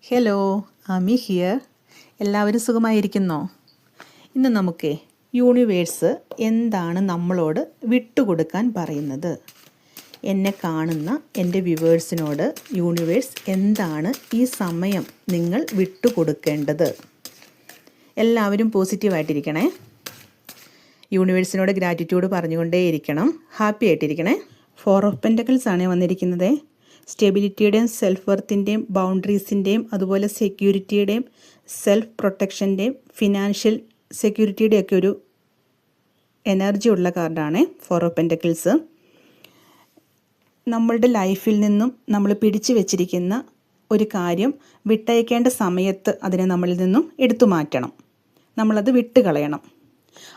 Hello, Ami here. എല്ലാവരും സുഖമായിരിക്കുന്നോ? ഇന്ന് നമുക്ക് യൂണിവേഴ്സ് എന്താണ് നമ്മളോട് വിട്ടുകൊടുക്കാൻ പറയുന്നത്, എന്നെ കാണുന്ന എൻ്റെ വ്യൂവേഴ്സിനോട് യൂണിവേഴ്സ് എന്താണ് ഈ സമയം നിങ്ങൾ വിട്ടുകൊടുക്കേണ്ടത്? എല്ലാവരും പോസിറ്റീവായിട്ടിരിക്കണേ. യൂണിവേഴ്സിനോട് ഗ്രാറ്റിറ്റ്യൂഡ് പറഞ്ഞുകൊണ്ടേയിരിക്കണം. ഹാപ്പി ആയിട്ടിരിക്കണേ. 4 ഓഫ് പെൻറ്റക്കിൾസ് ആണ് വന്നിരിക്കുന്നത്. സ്റ്റെബിലിറ്റിയുടെയും സെൽഫ് വർത്തിൻ്റെയും ബൗണ്ടറീസിൻ്റെയും അതുപോലെ സെക്യൂരിറ്റിയുടെയും സെൽഫ് പ്രൊട്ടക്ഷൻ്റെയും ഫിനാൻഷ്യൽ സെക്യൂരിറ്റിയുടെയൊക്കെ ഒരു എനർജി ഉള്ള കാർഡാണ് 4 ഓഫ് പെൻറ്റക്കിൾസ്. നമ്മളുടെ ലൈഫിൽ നിന്നും നമ്മൾ പിടിച്ചു വച്ചിരിക്കുന്ന ഒരു കാര്യം വിട്ടയക്കേണ്ട സമയത്ത് അതിനെ നമ്മളിൽ നിന്നും എടുത്തു മാറ്റണം. നമ്മളത് വിട്ടുകളയണം.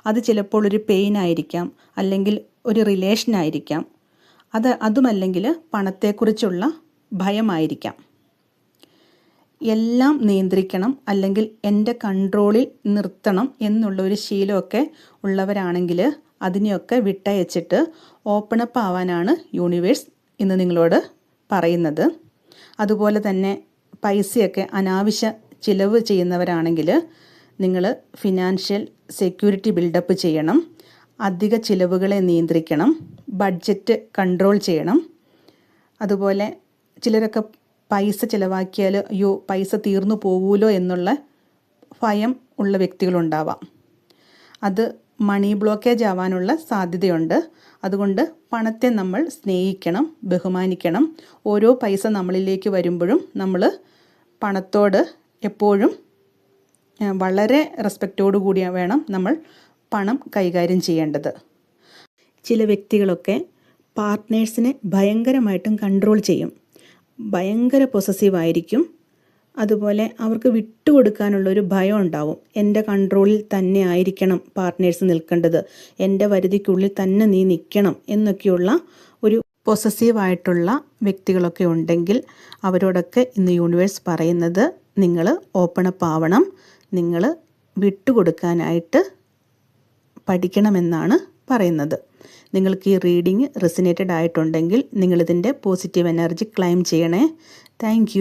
അത് ചിലപ്പോൾ ഒരു പെയിൻ ആയിരിക്കാം, അല്ലെങ്കിൽ ഒരു റിലേഷനായിരിക്കാം, അതുമല്ലെങ്കിൽ പണത്തെക്കുറിച്ചുള്ള ഭയമായിരിക്കാം. എല്ലാം നിയന്ത്രിക്കണം, അല്ലെങ്കിൽ എൻ്റെ കൺട്രോളിൽ നിർത്തണം എന്നുള്ള ഒരു ശീലമൊക്കെ ഉള്ളവരാണെങ്കിൽ അതിനെയൊക്കെ വിട്ടയച്ചിട്ട് ഓപ്പണപ്പ് ആവാനാണ് യൂണിവേഴ്സ് ഇന്ന് നിങ്ങളോട് പറയുന്നത്. അതുപോലെ തന്നെ പൈസയൊക്കെ അനാവശ്യ ചിലവ് ചെയ്യുന്നവരാണെങ്കിൽ നിങ്ങൾ ഫിനാൻഷ്യൽ സെക്യൂരിറ്റി ബിൽഡപ്പ് ചെയ്യണം. അധിക ചിലവുകളെ നിയന്ത്രിക്കണം. ബഡ്ജറ്റ് കൺട്രോൾ ചെയ്യണം. അതുപോലെ ചിലരൊക്കെ പൈസ ചിലവാക്കിയാൽ അയ്യോ പൈസ തീർന്നു പോകൂലോ എന്നുള്ള ഭയം ഉള്ള വ്യക്തികളുണ്ടാവാം. അത് മണി ബ്ലോക്കേജ് ആവാനുള്ള സാധ്യതയുണ്ട്. അതുകൊണ്ട് പണത്തെ നമ്മൾ സ്നേഹിക്കണം, ബഹുമാനിക്കണം. ഓരോ പൈസ നമ്മളിലേക്ക് വരുമ്പോഴും നമ്മൾ പണത്തോട് എപ്പോഴും വളരെ റെസ്പെക്റ്റോടു കൂടി വേണം നമ്മൾ പണം കൈകാര്യം ചെയ്യേണ്ടത്. ചില വ്യക്തികളൊക്കെ പാർട്ട്നേഴ്സിനെ ഭയങ്കരമായിട്ടും കൺട്രോൾ ചെയ്യും. ഭയങ്കര പൊസസീവായിരിക്കും. അതുപോലെ അവർക്ക് വിട്ടുകൊടുക്കാനുള്ളൊരു ഭയം ഉണ്ടാവും. എൻ്റെ കൺട്രോളിൽ തന്നെ ആയിരിക്കണം പാർട്ട്നേഴ്സ് നിൽക്കേണ്ടത്, എൻ്റെ പരിധിക്കുള്ളിൽ തന്നെ നീ നിൽക്കണം എന്നൊക്കെയുള്ള ഒരു പൊസസീവായിട്ടുള്ള വ്യക്തികളൊക്കെ ഉണ്ടെങ്കിൽ അവരോടൊക്കെ ഇന്ന് യൂണിവേഴ്സ് പറയുന്നത് നിങ്ങൾ ഓപ്പണപ്പ് ആവണം, നിങ്ങൾ വിട്ടുകൊടുക്കാനായിട്ട് പഠിക്കണമെന്നാണ് പറയുന്നത്. നിങ്ങൾക്ക് ഈ റീഡിങ് റെസിനേറ്റഡ് ആയിട്ടുണ്ടെങ്കിൽ നിങ്ങളിതിൻ്റെ പോസിറ്റീവ് എനർജി ക്ലെയിം ചെയ്യണേ. താങ്ക്